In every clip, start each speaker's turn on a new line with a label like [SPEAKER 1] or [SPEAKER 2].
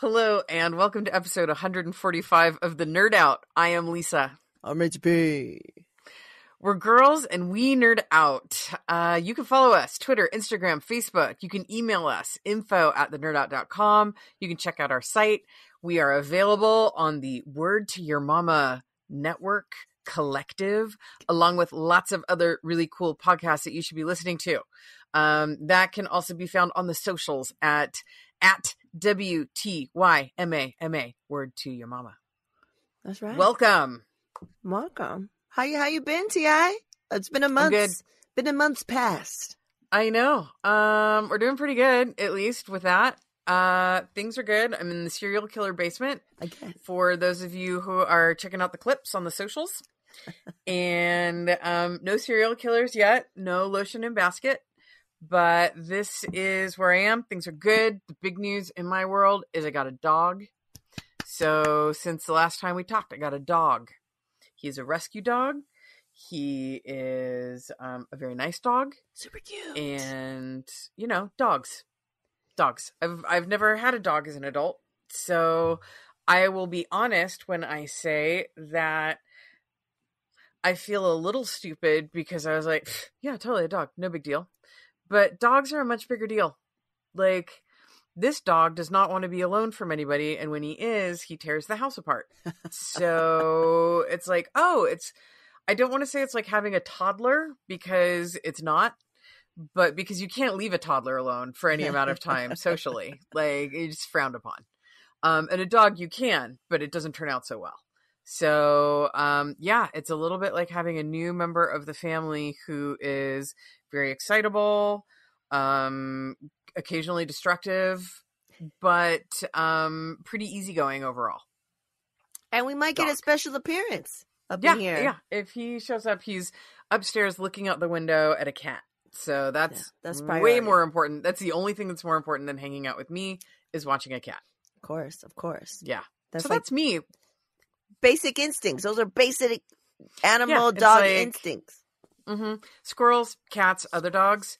[SPEAKER 1] Hello, and welcome to episode 145 of The Nerd Out. I am Lisa.
[SPEAKER 2] I'm HP.
[SPEAKER 1] We're girls, and we nerd out. You can follow us, Twitter, Instagram, Facebook. You can email us, info@thenerdout.com. You can check out our site. We are available on the Word to Your Mama network collective, along with lots of other really cool podcasts that you should be listening to. That can also be found on the socials at WTYMA, Word to Your Mama.
[SPEAKER 2] That's right.
[SPEAKER 1] Welcome.
[SPEAKER 2] How you been, T.I.? It's been a month.
[SPEAKER 1] Good.
[SPEAKER 2] Been a month's past.
[SPEAKER 1] I know. We're doing pretty good, at least with that. Things are good. I'm in the serial killer basement.
[SPEAKER 2] Again.
[SPEAKER 1] For those of you who are checking out the clips on the socials. And no serial killers yet. No lotion in basket. But this is where I am. Things are good. The big news in my world is I got a dog. So since the last time we talked, I got a dog. He's a rescue dog. He is a very nice dog.
[SPEAKER 2] Super cute.
[SPEAKER 1] And, you know, dogs. I've never had a dog as an adult. So I will be honest when I say that I feel a little stupid because I was like, yeah, totally a dog. No big deal. But dogs are a much bigger deal. Like, this dog does not want to be alone from anybody. And when he is, he tears the house apart. So it's like, I don't want to say it's like having a toddler because it's not. But because you can't leave a toddler alone for any amount of time socially. Like, it's frowned upon. And a dog you can, but it doesn't turn out so well. So, yeah, it's a little bit like having a new member of the family who is very excitable, occasionally destructive, but pretty easygoing overall.
[SPEAKER 2] And we might get a special appearance up in here.
[SPEAKER 1] Yeah, if he shows up, he's upstairs looking out the window at a cat. So that's way more important. That's the only thing that's more important than hanging out with me is watching a cat.
[SPEAKER 2] Of course.
[SPEAKER 1] Yeah.
[SPEAKER 2] That's
[SPEAKER 1] that's me.
[SPEAKER 2] Basic instincts. Those are basic animal dog instincts.
[SPEAKER 1] Mm-hmm. Squirrels, cats, other dogs,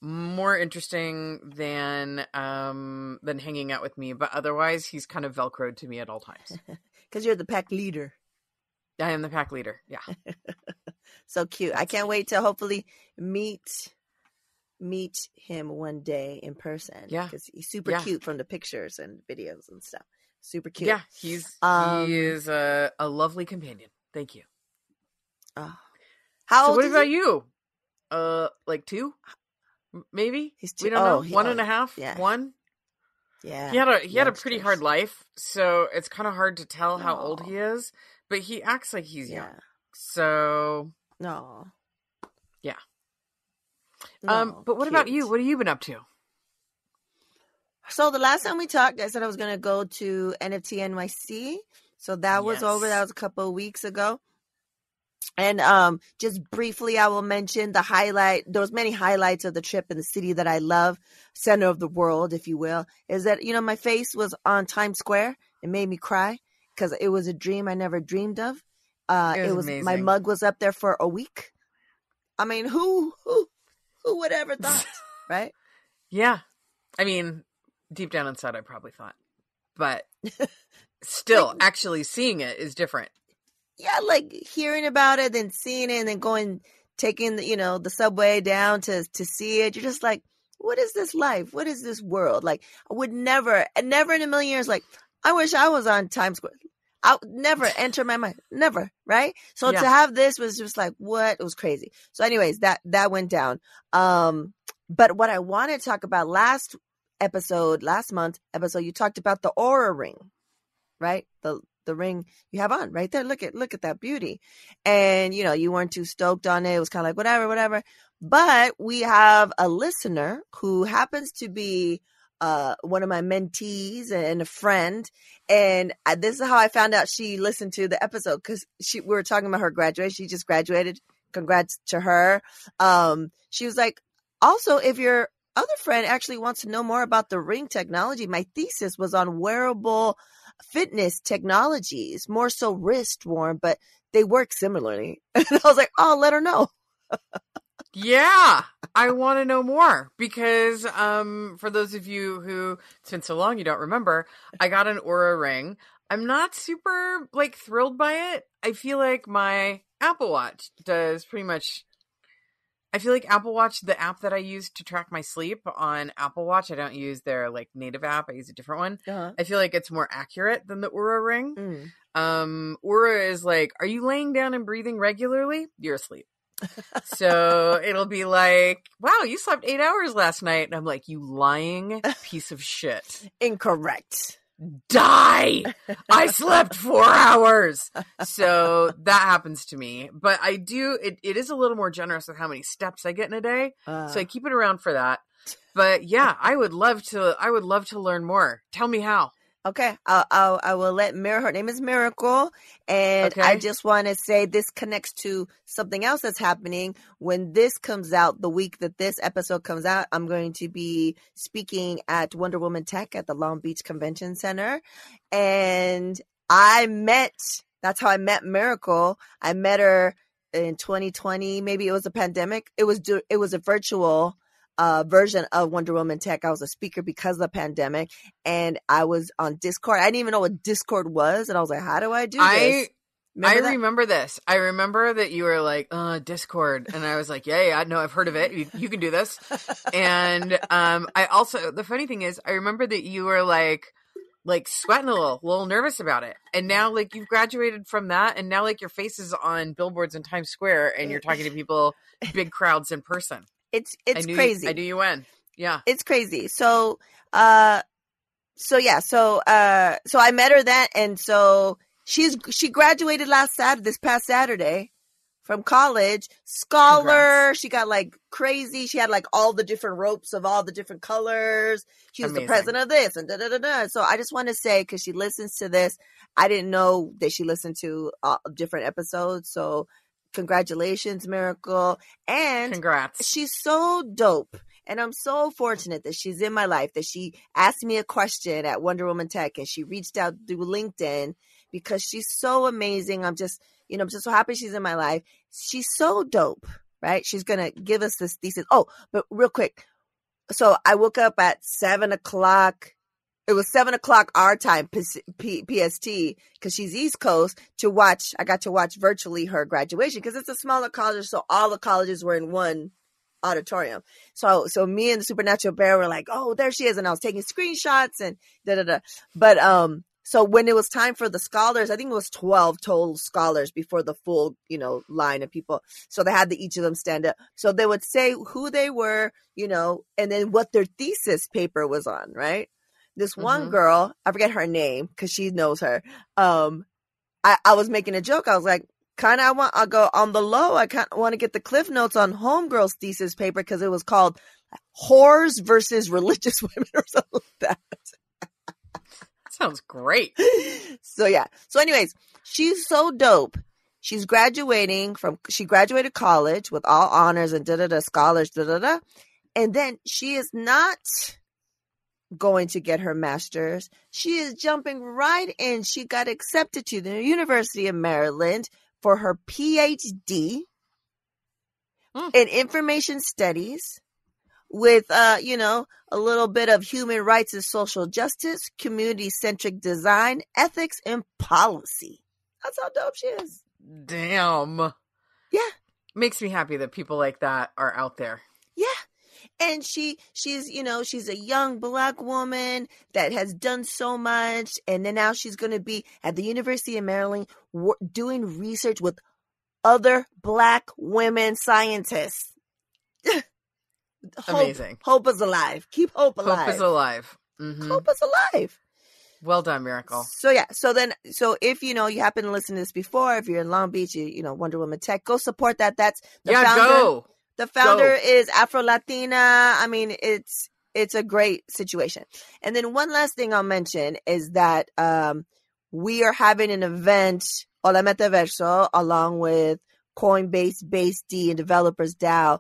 [SPEAKER 1] more interesting than hanging out with me. But otherwise, he's kind of Velcroed to me at all times.
[SPEAKER 2] Because you're the pack leader.
[SPEAKER 1] I am the pack leader. Yeah.
[SPEAKER 2] So cute. I can't wait to hopefully meet him one day in person.
[SPEAKER 1] Yeah.
[SPEAKER 2] Because he's super cute from the pictures and videos and stuff. Super cute.
[SPEAKER 1] Yeah. He is a lovely companion. Thank you.
[SPEAKER 2] How old
[SPEAKER 1] what
[SPEAKER 2] is
[SPEAKER 1] about
[SPEAKER 2] he?
[SPEAKER 1] you? Like 2? Maybe?
[SPEAKER 2] He's 2.
[SPEAKER 1] We don't know. 1.5?
[SPEAKER 2] Yeah.
[SPEAKER 1] 1?
[SPEAKER 2] Yeah.
[SPEAKER 1] He had a pretty hard life, so it's kind of hard to tell how old he is, but he acts like he's young. So
[SPEAKER 2] no.
[SPEAKER 1] Yeah.
[SPEAKER 2] No,
[SPEAKER 1] but what about you? What have you been up to?
[SPEAKER 2] So the last time we talked, I said I was going to go to NFT NYC. So that was over. That was a couple of weeks ago. And just briefly, I will mention the highlight. There was many highlights of the trip in the city that I love, center of the world, if you will, is that, you know, my face was on Times Square. It made me cry because it was a dream I never dreamed of. It was
[SPEAKER 1] amazing.
[SPEAKER 2] My mug was up there for a week. I mean, who would ever thought, right?
[SPEAKER 1] Yeah. I mean, deep down inside, I probably thought, but still actually seeing it is different.
[SPEAKER 2] Yeah, like hearing about it, then seeing it, and then taking the subway down to see it. You're just like, what is this life? What is this world? Like, I would never in a million years, like, I wish I was on Times Square. I would never enter my mind. Never, right? So to have this was just like, what? It was crazy. So anyways, that went down. But what I want to talk about last month episode, you talked about the Aura ring, right? The ring you have on right there. Look at that beauty. And, you know, you weren't too stoked on it. It was kind of like, whatever. But we have a listener who happens to be one of my mentees and a friend. And this is how I found out she listened to the episode, because we were talking about her graduation. She just graduated. Congrats to her. She was like, also, if your other friend actually wants to know more about the ring technology, my thesis was on wearable fitness technologies, more so wrist worn, but they work similarly. And I was like, oh, let her know.
[SPEAKER 1] Yeah. I want to know more because for those of you who it's been so long you don't remember, I got an Aura ring. I'm not super like thrilled by it. I feel like my Apple Watch does pretty much. I feel like Apple Watch, the app that I use to track my sleep on Apple Watch, I don't use their like native app. I use a different one.
[SPEAKER 2] Uh-huh.
[SPEAKER 1] I feel like it's more accurate than the Oura ring.
[SPEAKER 2] Mm.
[SPEAKER 1] Oura is like, are you laying down and breathing regularly? You're asleep. So it'll be like, wow, you slept 8 hours last night. And I'm like, you lying piece of shit.
[SPEAKER 2] Incorrect.
[SPEAKER 1] Die! I slept 4 hours. So that happens to me. But I do, it is a little more generous with how many steps I get in a day. So I keep it around for that. But yeah, I would love to learn more. Tell me how.
[SPEAKER 2] Okay, I will let her name is Miracle, and
[SPEAKER 1] Okay.
[SPEAKER 2] I just want to say this connects to something else that's happening. When this comes out, the week that this episode comes out, I'm going to be speaking at Wonder Woman Tech at the Long Beach Convention Center, and that's how I met Miracle. I met her in 2020, maybe it was a pandemic. It was a virtual version of Wonder Woman Tech. I was a speaker because of the pandemic, and I was on Discord. I didn't even know what Discord was, and I was like, how do I do this?
[SPEAKER 1] Remember this. I remember that you were like, Discord. And I was like, yeah, no, I've heard of it. You can do this. And I also, the funny thing is, I remember that you were like sweating a little nervous about it. And now like you've graduated from that, and now like your face is on billboards in Times Square, and you're talking to people, big crowds in person.
[SPEAKER 2] It's crazy.
[SPEAKER 1] I knew you win. Yeah.
[SPEAKER 2] It's crazy. So I met her then, and so she graduated this past Saturday from college. Scholar. Congrats. She got like crazy. She had like all the different ropes of all the different colors. She was the president of this and da da da da. So I just want to say, because she listens to this, I didn't know that she listened to different episodes. So congratulations, Miracle. And
[SPEAKER 1] congrats.
[SPEAKER 2] She's so dope. And I'm so fortunate that she's in my life, that she asked me a question at Wonder Woman Tech, and she reached out through LinkedIn because she's so amazing. I'm just so happy she's in my life. She's so dope, right? She's going to give us this thesis. Oh, but real quick. So I woke up at 7:00. It was 7:00 our time, PST, because she's East Coast, I got to watch virtually her graduation, because it's a smaller college, so all the colleges were in one auditorium. So me and the Supernatural Bear were like, oh, there she is. And I was taking screenshots and da-da-da. But so when it was time for the scholars, I think it was 12 total scholars before the full, line of people. So they had each of them stand up. So they would say who they were, and then what their thesis paper was on, right? This one girl, I forget her name because she knows her. I was making a joke. I was like, I'll go on the low. I kind of want to get the Cliff Notes on Homegirl's thesis paper, because it was called Whores versus Religious Women or something like that.
[SPEAKER 1] Sounds great.
[SPEAKER 2] So yeah. So anyways, she's so dope. She graduated college with all honors and scholars, and then she is not going to get her master's. She is jumping right in. She got accepted to the University of Maryland for her PhD in information studies with, a little bit of human rights and social justice, community-centric design, ethics, and policy. That's how dope she is.
[SPEAKER 1] Damn.
[SPEAKER 2] Yeah.
[SPEAKER 1] Makes me happy that people like that are out there.
[SPEAKER 2] Yeah. And she's a young Black woman that has done so much. And then now she's going to be at the University of Maryland doing research with other Black women scientists.
[SPEAKER 1] Amazing.
[SPEAKER 2] Hope is alive. Keep hope alive.
[SPEAKER 1] Hope is alive. Mm-hmm.
[SPEAKER 2] Hope is alive.
[SPEAKER 1] Well done, Miracle.
[SPEAKER 2] So yeah. So if you happen to listen to this before, if you're in Long Beach, Wonder Woman Tech, go support that. That's the founder.
[SPEAKER 1] Go.
[SPEAKER 2] The founder is Afro-Latina. I mean, it's a great situation. And then one last thing I'll mention is that we are having an event, Hola Metaverso, along with Coinbase Base D and Developers DAO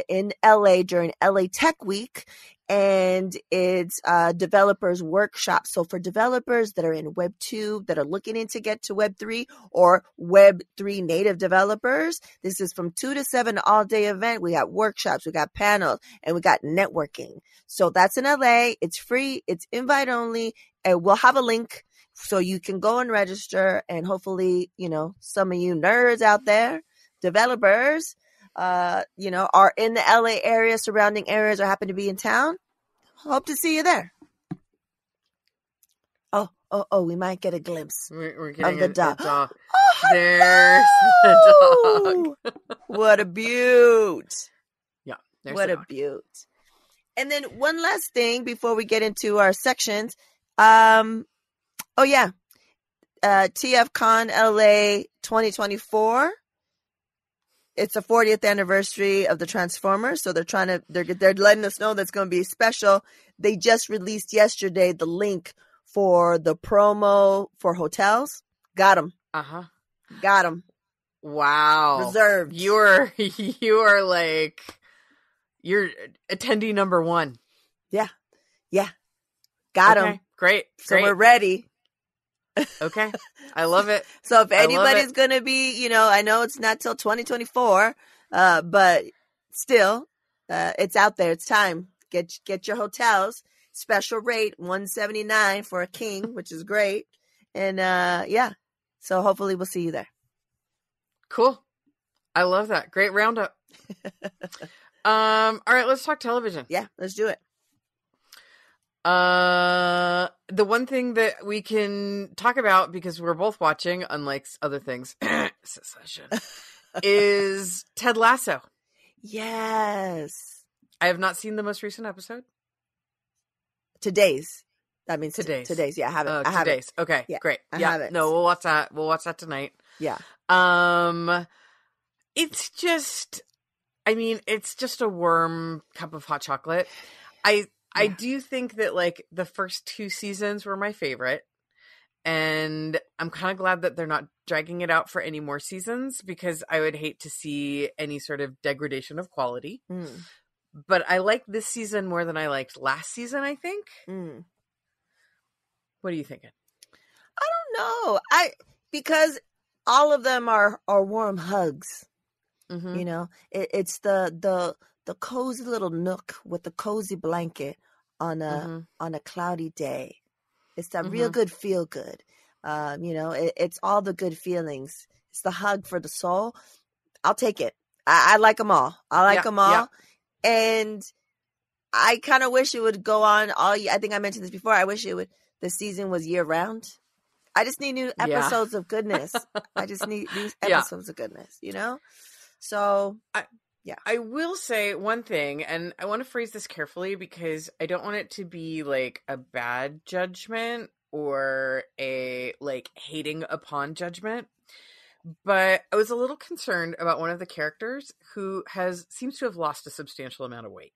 [SPEAKER 2] in LA during LA Tech Week. And it's developers workshop. So for developers that are in Web 2, that are looking into get to Web 3 or Web 3 native developers, this is from 2 to 7 all day event. We got workshops, we got panels, and we got networking. So that's in LA. It's free. It's invite only. And we'll have a link so you can go and register. And hopefully, some of you nerds out there, developers, are in the LA area, surrounding areas, or happen to be in town. Hope to see you there. Oh, we might get a glimpse
[SPEAKER 1] We're getting
[SPEAKER 2] of the dog.
[SPEAKER 1] dog.
[SPEAKER 2] Oh,
[SPEAKER 1] there's the dog.
[SPEAKER 2] What a beaut.
[SPEAKER 1] Yeah, there's
[SPEAKER 2] what
[SPEAKER 1] the
[SPEAKER 2] a
[SPEAKER 1] dog.
[SPEAKER 2] beaut. And then one last thing before we get into our sections. TFCon LA 2024. It's the 40th anniversary of the Transformers, so they're letting us know that's going to be special. They just released yesterday the link for the promo for hotels. Got them. Got them.
[SPEAKER 1] Wow.
[SPEAKER 2] Reserved.
[SPEAKER 1] You are like, you're attendee number 1.
[SPEAKER 2] Yeah. Got them.
[SPEAKER 1] Okay, great.
[SPEAKER 2] So we're ready.
[SPEAKER 1] Okay. I love it.
[SPEAKER 2] So if anybody's going to be, I know it's not till 2024, but still, it's out there. It's time. Get your hotels. Special rate, $179 for a king, which is great. And so hopefully we'll see you there.
[SPEAKER 1] Cool. I love that. Great roundup. All right, let's talk television.
[SPEAKER 2] Yeah, let's do it.
[SPEAKER 1] The one thing that we can talk about, because we're both watching, unlike other things, Secession, is Ted Lasso.
[SPEAKER 2] Yes.
[SPEAKER 1] I have not seen the most recent episode.
[SPEAKER 2] Today's. That means
[SPEAKER 1] today's.
[SPEAKER 2] Today's. Yeah, I have it.
[SPEAKER 1] Today's. Okay,
[SPEAKER 2] yeah,
[SPEAKER 1] great.
[SPEAKER 2] I have it.
[SPEAKER 1] No, we'll watch that. We'll watch that tonight.
[SPEAKER 2] Yeah.
[SPEAKER 1] It's just a warm cup of hot chocolate. I do think that like the first 2 seasons were my favorite, and I'm kind of glad that they're not dragging it out for any more seasons, because I would hate to see any sort of degradation of quality. But I like this season more than I liked last season, I think. What are you thinking?
[SPEAKER 2] I don't know. Because all of them are warm hugs. It's the cozy little nook with the cozy blanket on a cloudy day. It's that real good feel good. It's all the good feelings. It's the hug for the soul. I'll take it. I like them all. I like them all. Yeah. And I kind of wish it would go on all. I think I mentioned this before. I wish the season was year round. I just need new episodes of goodness. I just need these episodes of goodness, So, I will say one thing, and I want to phrase this carefully because I don't want it to be like a bad judgment or a like hating upon judgment. But I was a little concerned about one of the characters who seems to have lost a substantial amount of weight.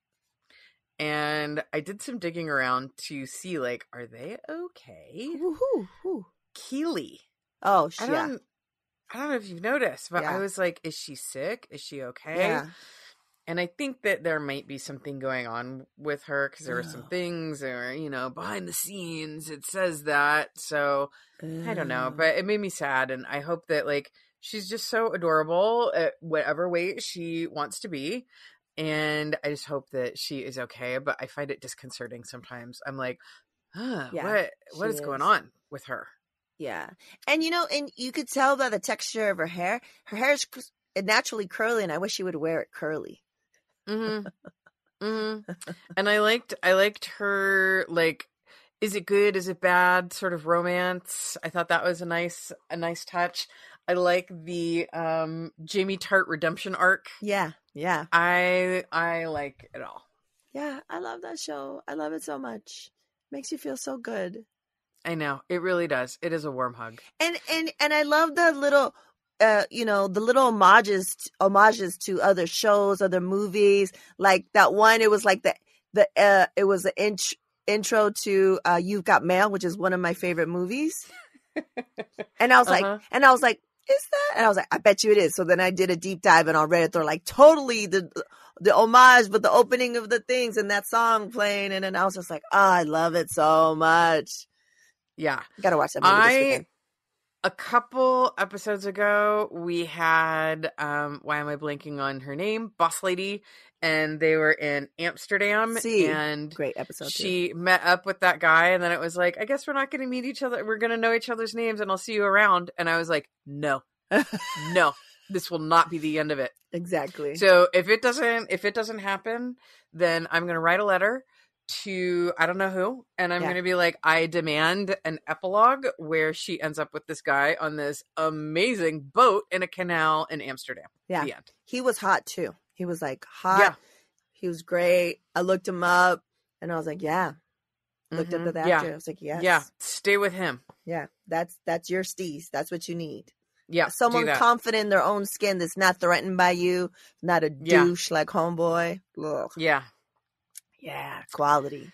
[SPEAKER 2] And I did some digging around to see, like, are they okay? Keely. Oh, I don't know if you've noticed, but I was like, is she sick? Is she okay? Yeah. And I think that there might be something going on with her, because there were some things that were, behind the scenes. It says that. So I don't know, but it made me sad. And I hope that, like, she's just so adorable at whatever weight she wants to be. And I just hope that she is okay. But I find it disconcerting sometimes. I'm like, what is going on with her? Yeah. And, and you could tell by the texture of her hair is naturally curly, and I wish she would wear it curly. And I liked her, like, is it good, is it bad sort of romance. I thought that was a nice touch. I like the Jamie Tart redemption arc. Yeah. I like it all. Yeah, I love that show. I love it so much. Makes you feel so good. I know. It really does. It is a warm hug. And I love the little the little homages to other shows, other movies. Like that one, it was like it was an intro to You've Got Mail, which is one of my favorite movies. And I was like, is that? And I was like, I bet you it is. So then I did a deep dive, and on Reddit, they're like, totally the homage, but the opening of the things and that song playing. And then I was just like, oh, I love it so much.
[SPEAKER 1] Yeah.
[SPEAKER 2] Gotta watch that movie this weekend.
[SPEAKER 1] A couple episodes ago, we had, why am I blanking on her name? Boss Lady. And they were in Amsterdam. And
[SPEAKER 2] great episode.
[SPEAKER 1] She met up with that guy. And then it was like, I guess we're not going to meet each other. We're going to know each other's names and I'll see you around. And I was like, no, this will not be the end of it.
[SPEAKER 2] Exactly.
[SPEAKER 1] So if it doesn't happen, then I'm going to write a letter to I don't know who, and I'm going to be like, I demand an epilogue where she ends up with this guy on this amazing boat in a canal in Amsterdam.
[SPEAKER 2] Yeah.
[SPEAKER 1] The end.
[SPEAKER 2] He was hot too. He was like hot.
[SPEAKER 1] Yeah.
[SPEAKER 2] He was great. I looked him up and I was like, yeah. Looked up at the actor. I was like, yes.
[SPEAKER 1] Yeah. Stay with him.
[SPEAKER 2] Yeah. That's your steez. That's what you need.
[SPEAKER 1] Yeah.
[SPEAKER 2] Someone confident in their own skin that's not threatened by you, not a douche like homeboy. Ugh.
[SPEAKER 1] Yeah.
[SPEAKER 2] Yeah, quality.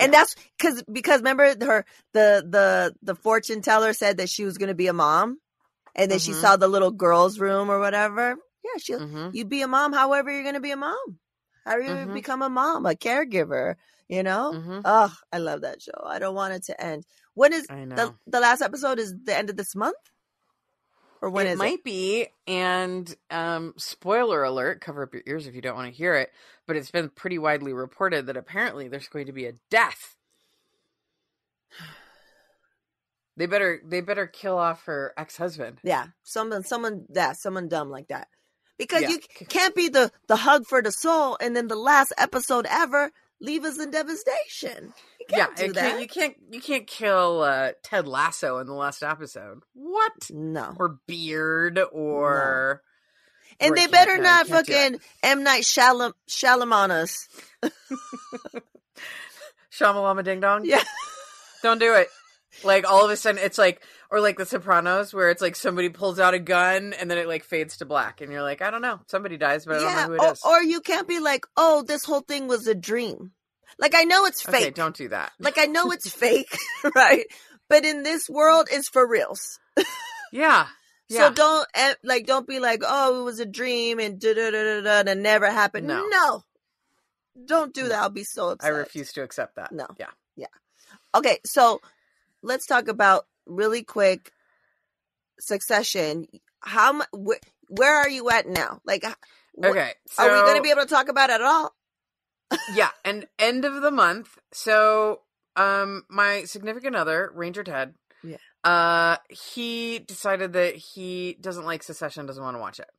[SPEAKER 2] And that's because remember the fortune teller said that she was going to be a mom, and then she saw the little girl's room or whatever. Yeah, you'd be a mom however you're going to be a mom. How are you going to become a mom, a caregiver, you know? Oh, I love that show. I don't want it to end. When is the last episode? Is the end of this month? Or when
[SPEAKER 1] it might be, and spoiler alert, cover up your ears if you don't want to hear it, but it's been pretty widely reported that apparently there's going to be a death. They better kill off her ex-husband.
[SPEAKER 2] Yeah, someone dumb like that. Because you can't be the hug for the soul and then the last episode ever leave us in devastation. You can't do that.
[SPEAKER 1] You can't kill Ted Lasso in the last episode. What?
[SPEAKER 2] No.
[SPEAKER 1] Or Beard or...
[SPEAKER 2] No. And they better not fucking M. Night Shyamalan us.
[SPEAKER 1] Shamalama Ding Dong?
[SPEAKER 2] Yeah.
[SPEAKER 1] Don't do it. Like, all of a sudden, it's like... Or like The Sopranos, where it's like somebody pulls out a gun and then it like fades to black. And you're like, I don't know. Somebody dies, but I don't know who it is.
[SPEAKER 2] Or you can't be like, oh, this whole thing was a dream. Like, I know it's fake.
[SPEAKER 1] Okay, don't do that.
[SPEAKER 2] Like, I know it's fake, right? But in this world, it's for reals.
[SPEAKER 1] Yeah.
[SPEAKER 2] So don't be like, oh, it was a dream and da-da-da-da-da and it never happened. No. Don't do that. I'll be so upset.
[SPEAKER 1] I refuse to accept that.
[SPEAKER 2] No.
[SPEAKER 1] Yeah.
[SPEAKER 2] Okay, so let's talk about really quick Succession. Where are you at now? Like,
[SPEAKER 1] okay, so,
[SPEAKER 2] are we going to be able to talk about it at all?
[SPEAKER 1] Yeah, and end of the month. So, my significant other, Ranger Ted, he decided that he doesn't like Succession, doesn't want to watch it.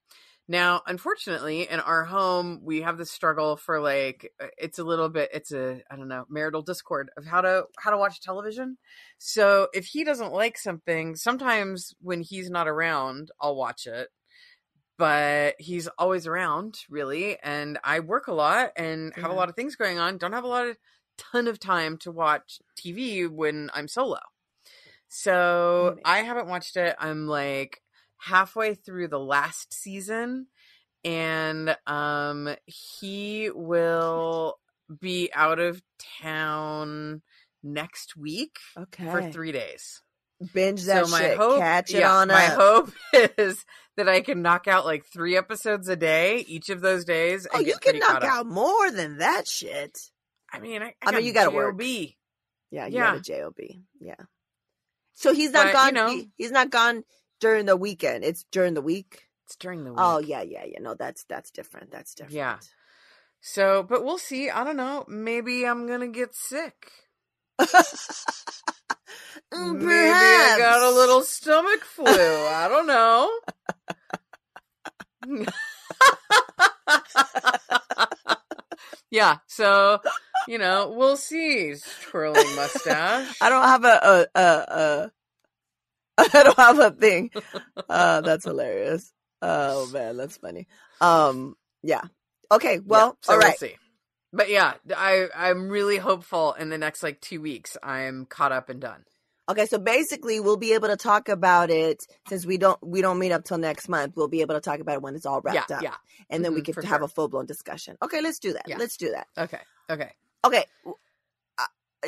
[SPEAKER 1] Now, unfortunately, in our home, we have this struggle for like, it's a I don't know, marital discord of how to watch television. So if he doesn't like something, sometimes when he's not around, I'll watch it. But he's always around, really. And I work a lot and have a lot of things going on. Don't have ton of time to watch TV when I'm solo. So I haven't watched it. I'm like halfway through the last season, and he will be out of town next week for 3 days.
[SPEAKER 2] Binge that shit. Catch it on up.
[SPEAKER 1] My hope is that I can knock out like 3 episodes a day each of those days. And
[SPEAKER 2] you can knock out more than that shit.
[SPEAKER 1] I mean,
[SPEAKER 2] you got to work. Yeah, you got a job. Yeah. So he's not gone. He's not gone during the weekend. It's during the week.
[SPEAKER 1] It's during the week.
[SPEAKER 2] Oh yeah. No, that's different. That's different.
[SPEAKER 1] Yeah. So, but we'll see. I don't know. Maybe I'm gonna get sick. Maybe I got a little stomach flu. I don't know. Yeah. So, we'll see. Twirling mustache.
[SPEAKER 2] I don't have I don't have a thing. That's hilarious. Oh man, that's funny. Yeah. Okay. Well,
[SPEAKER 1] so
[SPEAKER 2] all right.
[SPEAKER 1] We'll see. But yeah, I'm really hopeful in the next like 2 weeks I'm caught up and done.
[SPEAKER 2] Okay, so basically we'll be able to talk about it since we don't meet up till next month. We'll be able to talk about it when it's all wrapped up. Yeah. And then we can have a full-blown discussion. Okay, let's do that. Yeah. Let's do that. Okay.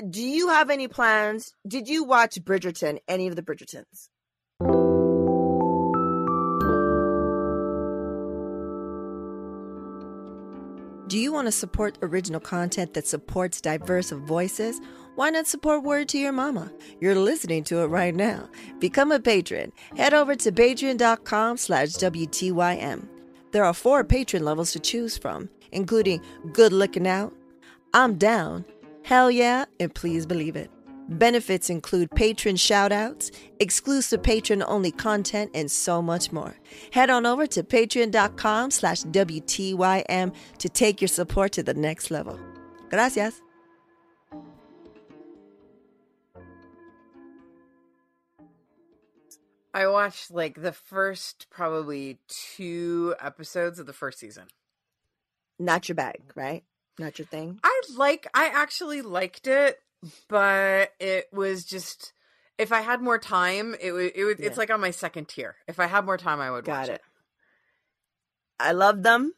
[SPEAKER 2] Do you have any plans? Did you watch Bridgerton, any of the Bridgertons? Do you want to support original content that supports diverse voices? Why not support Word to Your Mama? You're listening to it right now. Become a patron. Head over to patreon.com/WTYM. There are 4 patron levels to choose from, including Good Looking Out, I'm Down, Hell Yeah, and Please Believe It. Benefits include patron shoutouts, exclusive patron-only content, and so much more. Head on over to patreon.com/WTYM to take your support to the next level. Gracias.
[SPEAKER 1] I watched like the first probably 2 episodes of the first season.
[SPEAKER 2] Not your bag, right? Not your thing?
[SPEAKER 1] I actually liked it, but it was just, if I had more time, it's like on my second tier. If I had more time, I would watch it.
[SPEAKER 2] I love them.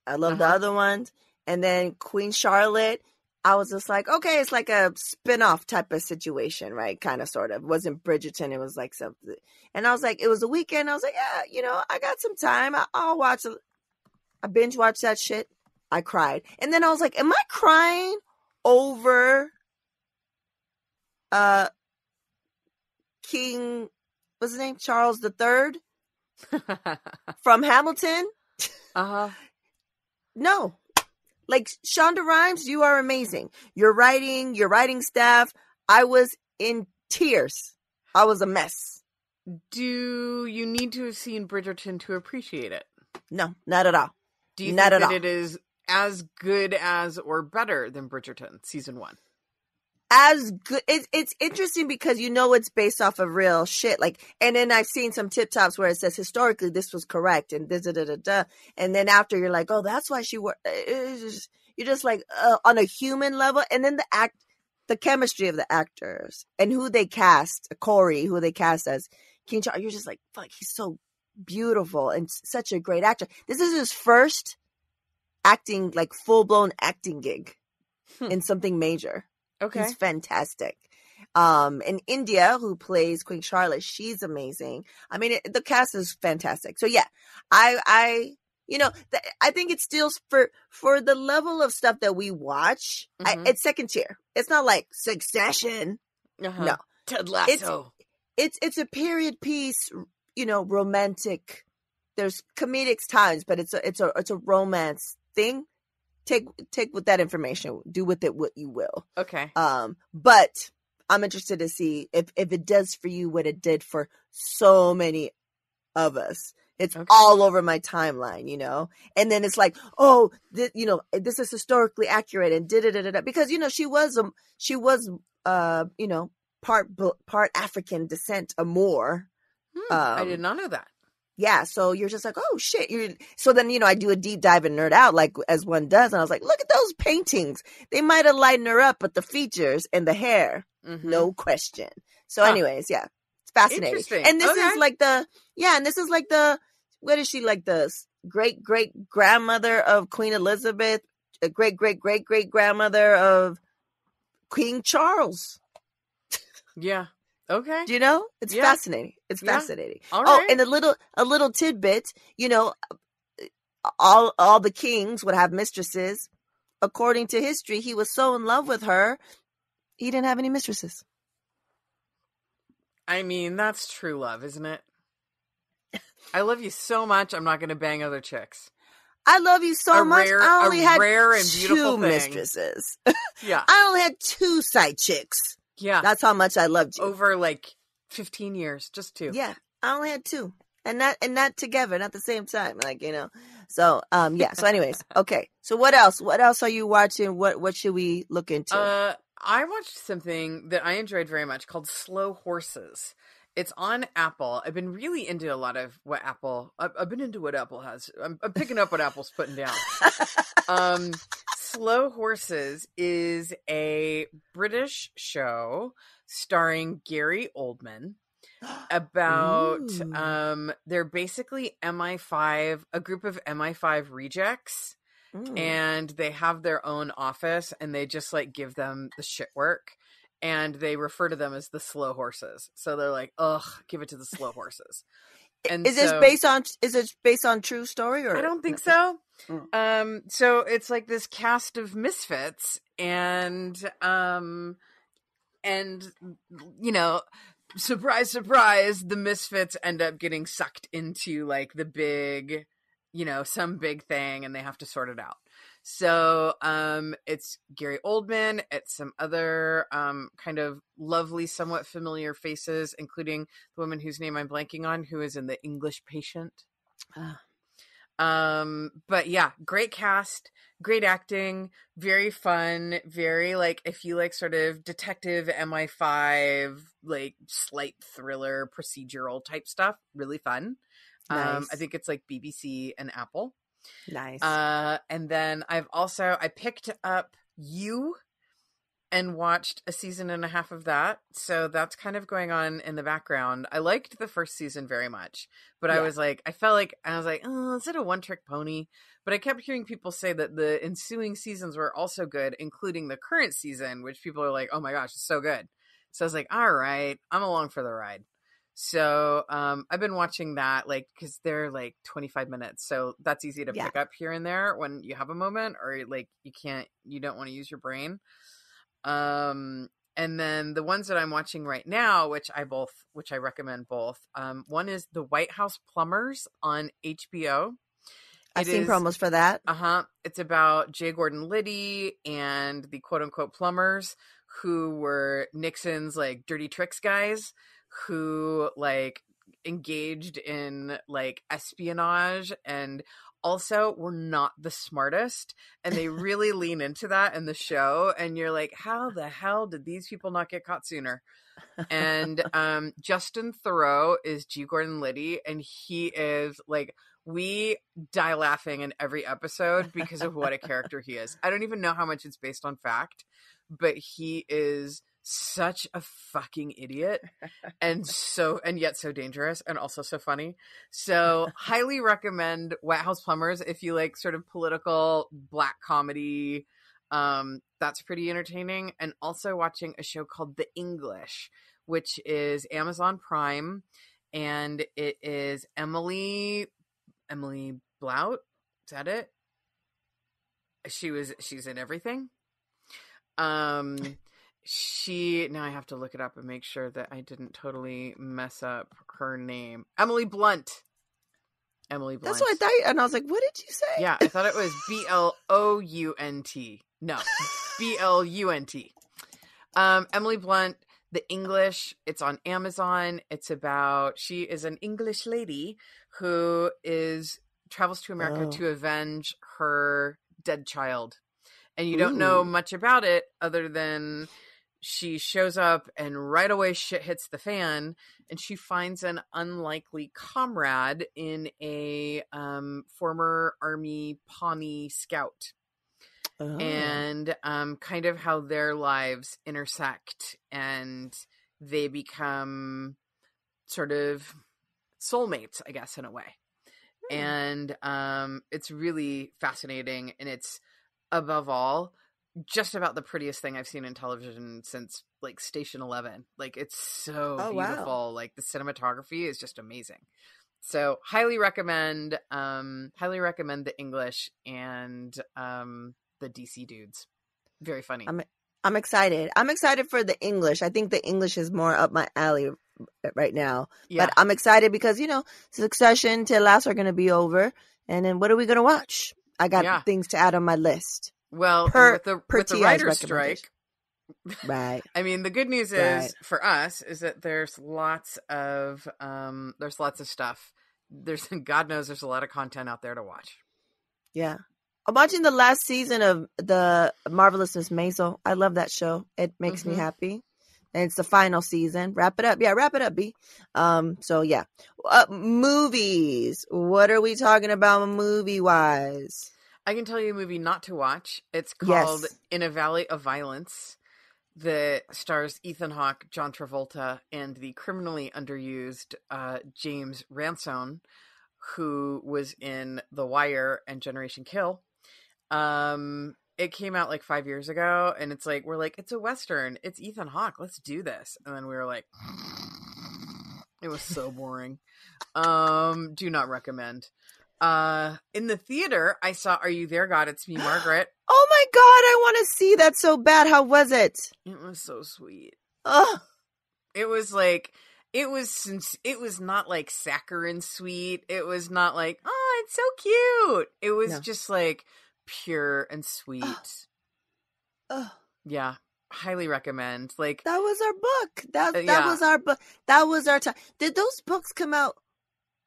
[SPEAKER 2] I love the other ones. And then Queen Charlotte, I was just like, okay, it's like a spin-off type of situation, right? Kind of, sort of. It wasn't Bridgerton. It was like something. And I was like, it was a weekend. I was like, yeah, I got some time. I'll watch. I binge watched that shit. I cried. And then I was like, am I crying over King, what's his name? Charles III from Hamilton? No. Like, Shonda Rhimes, you are amazing. Your writing staff, I was in tears. I was a mess.
[SPEAKER 1] Do you need to have seen Bridgerton to appreciate it?
[SPEAKER 2] No, not at all.
[SPEAKER 1] Do you think that it is as good as or better than Bridgerton season 1?
[SPEAKER 2] As good. It's interesting because it's based off of real shit. Like, and then I've seen some tip tops where it says historically this was correct and da. And then after you're like, oh, that's why she worked. You're just like on a human level. And then the chemistry of the actors and who they cast, Corey, who they cast as King Charles. You're just like, fuck, he's so beautiful and such a great actor. This is his first acting, like full-blown acting gig in something major.
[SPEAKER 1] Okay.
[SPEAKER 2] He's fantastic. And India, who plays Queen Charlotte, she's amazing. I mean, the cast is fantastic. So yeah, I think it's still for the level of stuff that we watch, it's second tier. It's not like Succession. No.
[SPEAKER 1] Ted Lasso.
[SPEAKER 2] It's a period piece, romantic. There's comedic times, but it's a romance thing. Take with that information. Do with it what you will.
[SPEAKER 1] Okay.
[SPEAKER 2] But I'm interested to see if it does for you what it did for so many of us. It's all over my timeline, and then it's like, oh, this is historically accurate and da. Because she was part African descent, a Moor.
[SPEAKER 1] I did not know that.
[SPEAKER 2] Yeah, so you're just like, oh shit. So then, I do a deep dive and nerd out, like as one does, and I was like, look at those paintings. They might have lightened her up, but the features and the hair, no question. So anyways, yeah, it's fascinating. And this is like what is she, like the great grandmother of Queen Elizabeth, a great grandmother of King Charles.
[SPEAKER 1] Yeah. Okay.
[SPEAKER 2] Do you know? It's fascinating. It's fascinating.
[SPEAKER 1] All right.
[SPEAKER 2] Oh, and a little tidbit, all the kings would have mistresses. According to history, he was so in love with her, he didn't have any mistresses.
[SPEAKER 1] I mean, that's true love, isn't it? I love you so much, I'm not going to bang other chicks.
[SPEAKER 2] I love you so much. I only had
[SPEAKER 1] rare and beautiful
[SPEAKER 2] 2 mistresses.
[SPEAKER 1] Yeah.
[SPEAKER 2] I only had 2 side chicks.
[SPEAKER 1] Yeah.
[SPEAKER 2] That's how much I loved you.
[SPEAKER 1] Over like 15 years, just 2.
[SPEAKER 2] Yeah. I only had 2. And not together, not the same time. Like, So, yeah. So anyways, okay. So what else? What else are you watching? What should we look into?
[SPEAKER 1] I watched something that I enjoyed very much called Slow Horses. It's on Apple. I've been really into a lot of what Apple, I've been into what Apple has. I'm picking up what Apple's putting down. Slow Horses is a British show starring Gary Oldman about they're basically MI5, a group of MI5 rejects, and they have their own office and they just like give them the shit work, and they refer to them as the slow horses. So they're like, ugh, give it to the slow horses. And
[SPEAKER 2] Is this
[SPEAKER 1] so
[SPEAKER 2] based on true story
[SPEAKER 1] I
[SPEAKER 2] or
[SPEAKER 1] don't think
[SPEAKER 2] no?
[SPEAKER 1] so.
[SPEAKER 2] Mm.
[SPEAKER 1] So it's like this cast of misfits, and you know, surprise, surprise, the misfits end up getting sucked into like the big, some big thing, and they have to sort it out. So it's Gary Oldman, it's some other kind of lovely, somewhat familiar faces, including the woman whose name I'm blanking on, who is in The English Patient.
[SPEAKER 2] Ah,
[SPEAKER 1] But yeah, great cast, great acting, very fun, very like, if you like sort of detective MI5, like slight thriller procedural type stuff, really fun. I
[SPEAKER 2] nice,
[SPEAKER 1] think it's like BBC and Apple.
[SPEAKER 2] nice.
[SPEAKER 1] And then I picked up You and watched a season and a half of that. So that's kind of going on in the background. I liked the first season very much, but
[SPEAKER 2] Yeah,
[SPEAKER 1] I felt like, oh, is it a one trick pony? But I kept hearing people say that the ensuing seasons were also good, including the current season, which people are like, oh my gosh, it's so good. So I was like, all right, I'm along for the ride. So I've been watching that, like, because they're like 25 minutes. So that's easy to
[SPEAKER 2] yeah.
[SPEAKER 1] pick up here and there when you have a moment, or like you don't want to use your brain. And then the ones that I'm watching right now, which I recommend both. One is The White House Plumbers on HBO.
[SPEAKER 2] I've
[SPEAKER 1] It
[SPEAKER 2] seen
[SPEAKER 1] is,
[SPEAKER 2] promos for that.
[SPEAKER 1] it's about J. Gordon Liddy and the quote unquote plumbers who were Nixon's like dirty tricks guys who like engaged in like espionage and also were not the smartest, and they really lean into that in the show, and you're like, how the hell did these people not get caught sooner? And Justin Theroux is G. Gordon Liddy, and he is like, we die laughing in every episode because of what a character he is. I don't even know how much it's based on fact, but he is such a fucking idiot, and yet so dangerous, and also so funny. So highly recommend White House Plumbers if you like sort of political black comedy. That's pretty entertaining. And also watching a show called The English, which is Amazon Prime, and it is Emily Blount. Is that it? She's in everything. Now I have to look it up and make sure that I didn't totally mess up her name. Emily Blunt.
[SPEAKER 2] That's what I thought, and I was like, "What did you say?"
[SPEAKER 1] Yeah, I thought it was Blount. No, Blunt. Emily Blunt. The English. It's on Amazon. She is an English lady who travels to America
[SPEAKER 2] Oh,
[SPEAKER 1] to avenge her dead child. And you don't know
[SPEAKER 2] ooh,
[SPEAKER 1] much about it other than she shows up and right away shit hits the fan, and she finds an unlikely comrade in a former Army Pawnee scout,
[SPEAKER 2] oh,
[SPEAKER 1] and kind of how their lives intersect, and they become sort of soulmates, I guess, in a way.
[SPEAKER 2] hmm.
[SPEAKER 1] And it's really fascinating, and it's above all just about the prettiest thing I've seen in television since like Station 11. Like, it's so
[SPEAKER 2] Oh wow.
[SPEAKER 1] beautiful. Like, the cinematography is just amazing. So highly recommend The English and the DC dudes. Very funny.
[SPEAKER 2] I'm excited. I'm excited for the English. I think the English is more up my alley right now. But
[SPEAKER 1] Yeah.
[SPEAKER 2] I'm excited because, Succession, Ted Lasso are going to be over. And then what are we going to watch? I got
[SPEAKER 1] Yeah.
[SPEAKER 2] things to add on my list.
[SPEAKER 1] Well, and
[SPEAKER 2] Per
[SPEAKER 1] with the
[SPEAKER 2] TI's
[SPEAKER 1] writer's
[SPEAKER 2] recommendation.
[SPEAKER 1] strike,
[SPEAKER 2] Right.
[SPEAKER 1] I mean, the good news
[SPEAKER 2] Right.
[SPEAKER 1] is for us is that there's lots of stuff. God knows there's a lot of content out there to watch.
[SPEAKER 2] Yeah. I'm watching the last season of the Marvelous Miss Maisel. I love that show. It makes me happy. And it's the final season. Wrap it up. Yeah, wrap it up, B. So yeah. Movies. What are we talking about movie-wise?
[SPEAKER 1] I can tell you a movie not to watch. It's called
[SPEAKER 2] Yes.
[SPEAKER 1] In a Valley of Violence, that stars Ethan Hawke, John Travolta, and the criminally underused James Ransone, who was in The Wire and Generation Kill. It came out like 5 years ago, and we're like, it's a Western. It's Ethan Hawke. Let's do this. And then we were like, It was so boring. Do not recommend. In the theater, I saw Are You There, God? It's Me, Margaret.
[SPEAKER 2] Oh my God, I want to see that so bad. How was it?
[SPEAKER 1] It was so sweet.
[SPEAKER 2] Oh,
[SPEAKER 1] It was like, it was not like saccharine sweet. It was not like, oh, it's so cute. It was just like pure and sweet. Yeah. Highly recommend. Like,
[SPEAKER 2] that was our book. That was our book. That was our time. Did those books come out?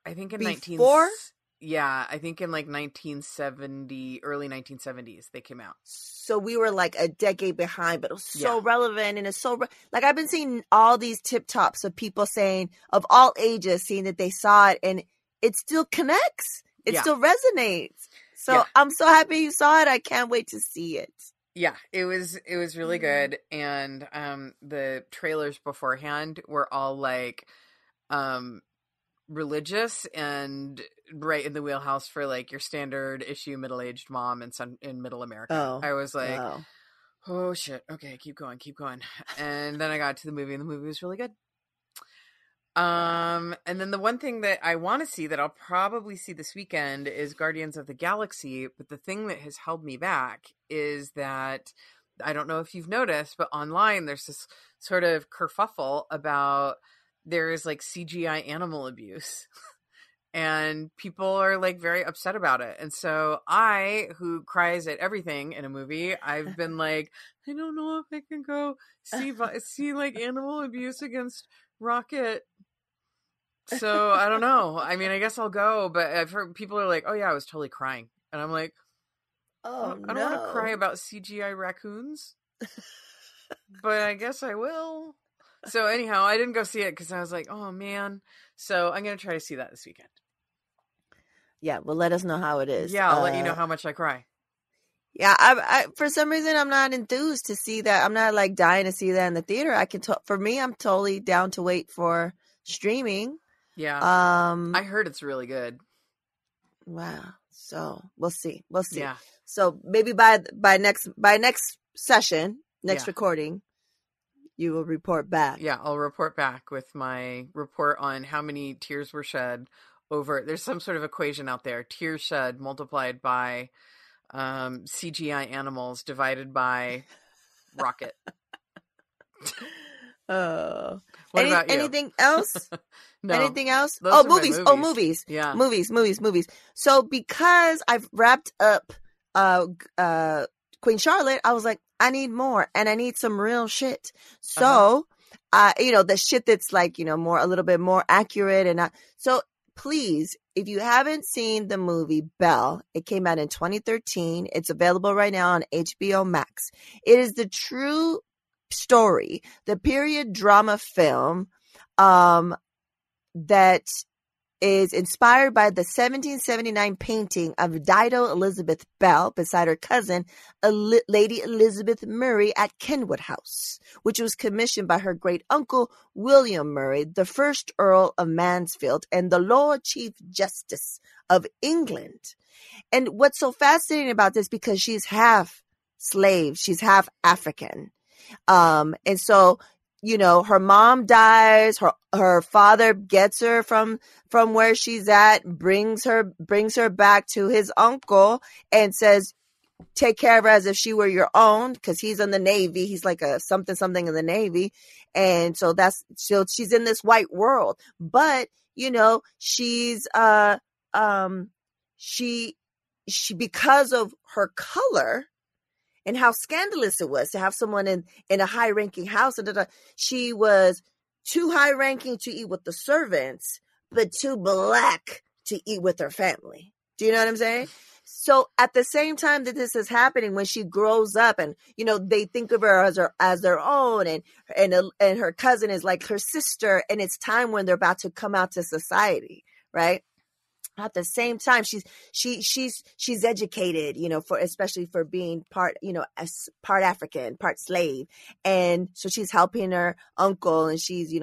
[SPEAKER 1] I think in
[SPEAKER 2] before?
[SPEAKER 1] I think in like 1970, early 1970s they came out.
[SPEAKER 2] So we were like a decade behind, but it was so relevant, and it's so like I've been seeing all these tip tops of people saying of all ages saying that they saw it, and it still connects. It still resonates. So I'm so happy you saw it. I can't wait to see it.
[SPEAKER 1] Yeah, it was really good, and the trailers beforehand were all like religious and right in the wheelhouse for like your standard issue middle-aged mom in middle America. I was like, oh shit, okay, keep going. And then I got to the movie, and the movie was really good. And then the one thing that I want to see that I'll probably see this weekend is Guardians of the Galaxy. But the thing that has held me back is that I don't know if you've noticed, but online there's this sort of kerfuffle about there is like CGI animal abuse. And people are like very upset about it. And so I, who cries at everything in a movie, I've been like, I don't know if I can go see like animal abuse against Rocket. So I don't know. I mean, I guess I'll go, but I've heard people are like, oh yeah, I was totally crying. And I'm like, I don't want to cry about CGI raccoons, but I guess I will. So anyhow, I didn't go see it because I was like, oh man. So I'm going to try to see that this weekend.
[SPEAKER 2] Yeah, well, let us know how it is.
[SPEAKER 1] Yeah, I'll let you know how much I cry.
[SPEAKER 2] Yeah, I for some reason I'm not enthused to see that. I'm not like dying to see that in the theater. For me, I'm totally down to wait for streaming.
[SPEAKER 1] Yeah. I heard it's really good.
[SPEAKER 2] Wow. So we'll see.
[SPEAKER 1] Yeah.
[SPEAKER 2] So maybe by next session, recording, you will report back.
[SPEAKER 1] Yeah, I'll report back with my report on how many tears were shed over. There's some sort of equation out there. Tears shed multiplied by CGI animals divided by Rocket.
[SPEAKER 2] Oh.
[SPEAKER 1] What about you?
[SPEAKER 2] Anything else?
[SPEAKER 1] No.
[SPEAKER 2] Anything else?
[SPEAKER 1] Those
[SPEAKER 2] movies.
[SPEAKER 1] movies.
[SPEAKER 2] Oh, movies.
[SPEAKER 1] Yeah.
[SPEAKER 2] Movies. So because I've wrapped up Queen Charlotte, I was like, I need more, and I need some real shit. So, the shit that's like, a little bit more accurate, and so please, if you haven't seen the movie Belle, it came out in 2013. It's available right now on HBO Max. It is the true story, the period drama film that is inspired by the 1779 painting of Dido Elizabeth Belle beside her cousin, Lady Elizabeth Murray at Kenwood House, which was commissioned by her great-uncle William Murray, the first Earl of Mansfield and the Lord Chief Justice of England. And what's so fascinating about this, because she's half slave, she's half African. And so, her mom dies, her father gets her from where she's at, brings her back to his uncle and says, take care of her as if she were your own, because he's in the Navy. He's like a something in the Navy. And so she's in this white world, but she's, she, because of her color, and how scandalous it was to have someone in a high-ranking house. She was too high-ranking to eat with the servants, but too black to eat with her family. Do you know what I'm saying? So at the same time that this is happening, when she grows up and, they think of her as their own, and her cousin is like her sister, and it's time when they're about to come out to society, right? At the same time, she's educated, especially for being part African, part slave. And so she's helping her uncle, and she's,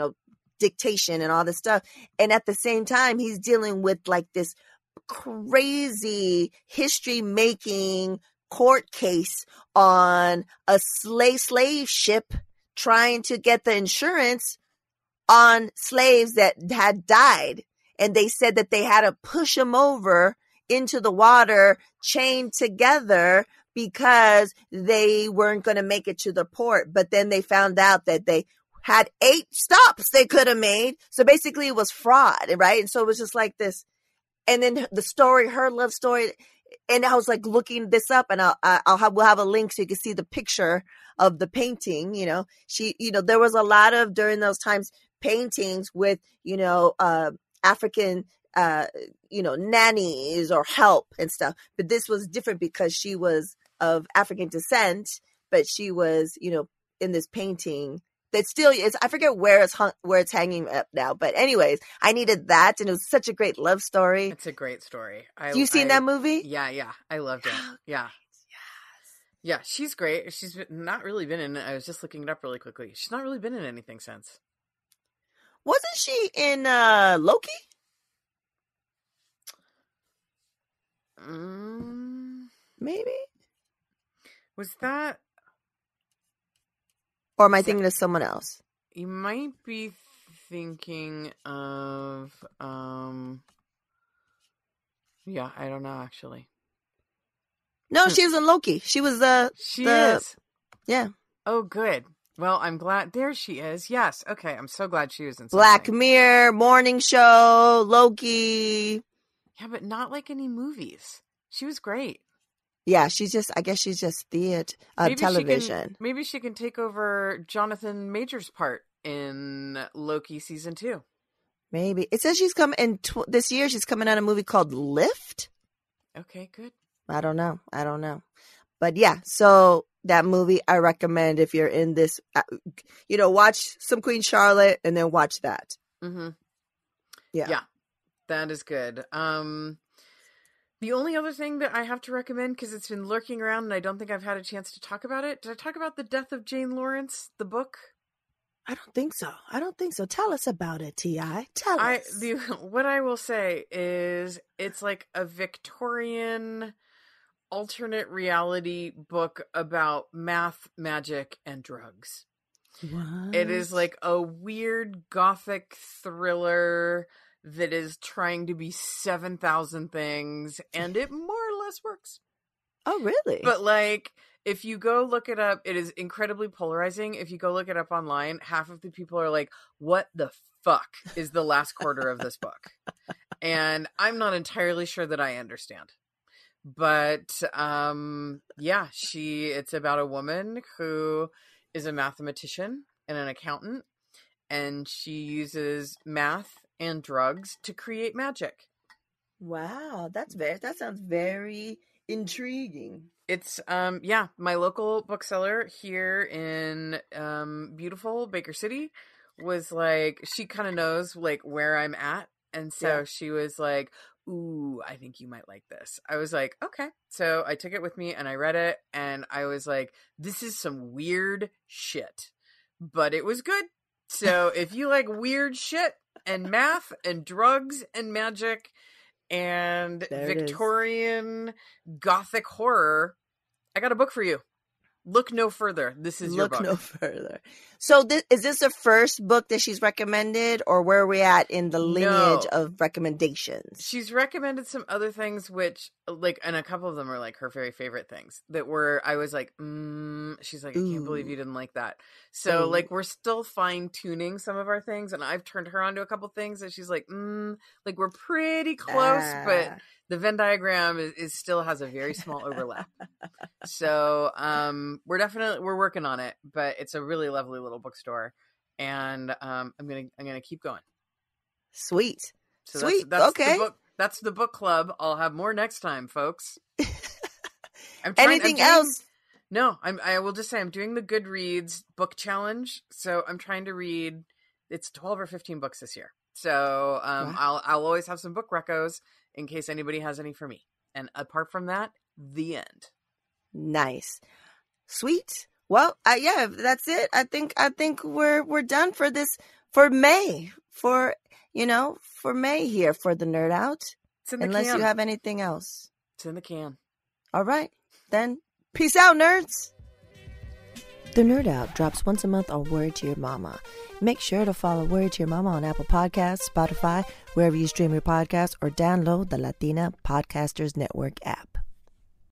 [SPEAKER 2] dictation and all this stuff. And at the same time, he's dealing with like this crazy history making court case on a slave ship trying to get the insurance on slaves that had died. And they said that they had to push them over into the water, chained together, because they weren't going to make it to the port. But then they found out that they had 8 stops they could have made. So basically it was fraud, right? And so it was just like this. And then the story, her love story. And I was like looking this up, and we'll have a link so you can see the picture of the painting. There was a lot of, during those times, paintings with, African, nannies or help and stuff. But this was different because she was of African descent, but she was, in this painting that still is, I forget where it's hanging up now. But anyways, I needed that. And it was such a great love story.
[SPEAKER 1] It's a great story.
[SPEAKER 2] You seen that movie?
[SPEAKER 1] Yeah. I loved it. Yeah. Yeah, she's great. She's not really been in it. I was just looking it up really quickly. She's not really been in anything since.
[SPEAKER 2] Wasn't she in Loki? Maybe.
[SPEAKER 1] Was that?
[SPEAKER 2] Or am I thinking of someone else?
[SPEAKER 1] You might be thinking of, yeah, I don't know, actually.
[SPEAKER 2] No, she was in Loki. She was
[SPEAKER 1] She is.
[SPEAKER 2] Yeah.
[SPEAKER 1] Oh, good. Well, I'm glad. There she is. Yes. Okay. I'm so glad she was in something.
[SPEAKER 2] Black Mirror, Morning Show, Loki.
[SPEAKER 1] Yeah, but not like any movies. She was great.
[SPEAKER 2] Yeah, I guess she's just theater, television.
[SPEAKER 1] Maybe she can take over Jonathan Major's part in Loki season 2.
[SPEAKER 2] Maybe. It says she's coming in this year. She's coming out a movie called Lift.
[SPEAKER 1] Okay, good.
[SPEAKER 2] I don't know. But yeah, so that movie I recommend if you're in this, watch some Queen Charlotte and then watch that.
[SPEAKER 1] Mm-hmm.
[SPEAKER 2] Yeah,
[SPEAKER 1] that is good. The only other thing that I have to recommend, because it's been lurking around and I don't think I've had a chance to talk about it. Did I talk about The Death of Jane Lawrence, the book?
[SPEAKER 2] I don't think so. Tell us about it, T.I. Tell us.
[SPEAKER 1] What I will say is it's like a Victorian alternate reality book about math, magic, and drugs.
[SPEAKER 2] What?
[SPEAKER 1] It is like a weird gothic thriller that is trying to be 7,000 things, and it more or less works.
[SPEAKER 2] Oh, really?
[SPEAKER 1] But like, if you go look it up, it is incredibly polarizing. If you go look it up online, half of the people are like, what the fuck is the last quarter of this book? And I'm not entirely sure that I understand. But it's about a woman who is a mathematician and an accountant, and she uses math and drugs to create magic.
[SPEAKER 2] Wow, that sounds very intriguing.
[SPEAKER 1] It's my local bookseller here in beautiful Baker City was like, she kind of knows like where I'm at, and so she was like, ooh, I think you might like this. I was like, okay. So I took it with me and I read it, and I was like, this is some weird shit, but it was good. So if you like weird shit and math and drugs and magic and Victorian gothic horror, I got a book for you. Look no further. This is your book.
[SPEAKER 2] Look no further. So is this the first book that she's recommended, or where are we at in the lineage of recommendations?
[SPEAKER 1] She's recommended some other things, which and a couple of them are like her very favorite things that were, I was like, she's like, I can't believe you didn't like that. So like, we're still fine tuning some of our things, and I've turned her on to a couple things that she's like, like we're pretty close, but the Venn diagram is still has a very small overlap. So we're working on it, but it's a really lovely little bookstore, and I'm gonna keep going.
[SPEAKER 2] Sweet.
[SPEAKER 1] So
[SPEAKER 2] Sweet.
[SPEAKER 1] That's
[SPEAKER 2] okay.
[SPEAKER 1] That's the book club. I'll have more next time, folks.
[SPEAKER 2] Anything else?
[SPEAKER 1] No, I will just say I'm doing the Goodreads book challenge. So I'm trying to read. It's 12 or 15 books this year. So I'll always have some book recos in case anybody has any for me. And apart from that, the end.
[SPEAKER 2] Nice. Sweet. Well, that's it. I think we're done for this, for May, for May here for the Nerd Out.
[SPEAKER 1] It's in the
[SPEAKER 2] Unless
[SPEAKER 1] can.
[SPEAKER 2] you have anything else.
[SPEAKER 1] It's in the can.
[SPEAKER 2] All right. Then peace out, nerds. The Nerd Out drops once a month on Word to Your Mama. Make sure to follow Word to Your Mama on Apple Podcasts, Spotify, wherever you stream your podcasts, or download the Latina Podcasters Network app.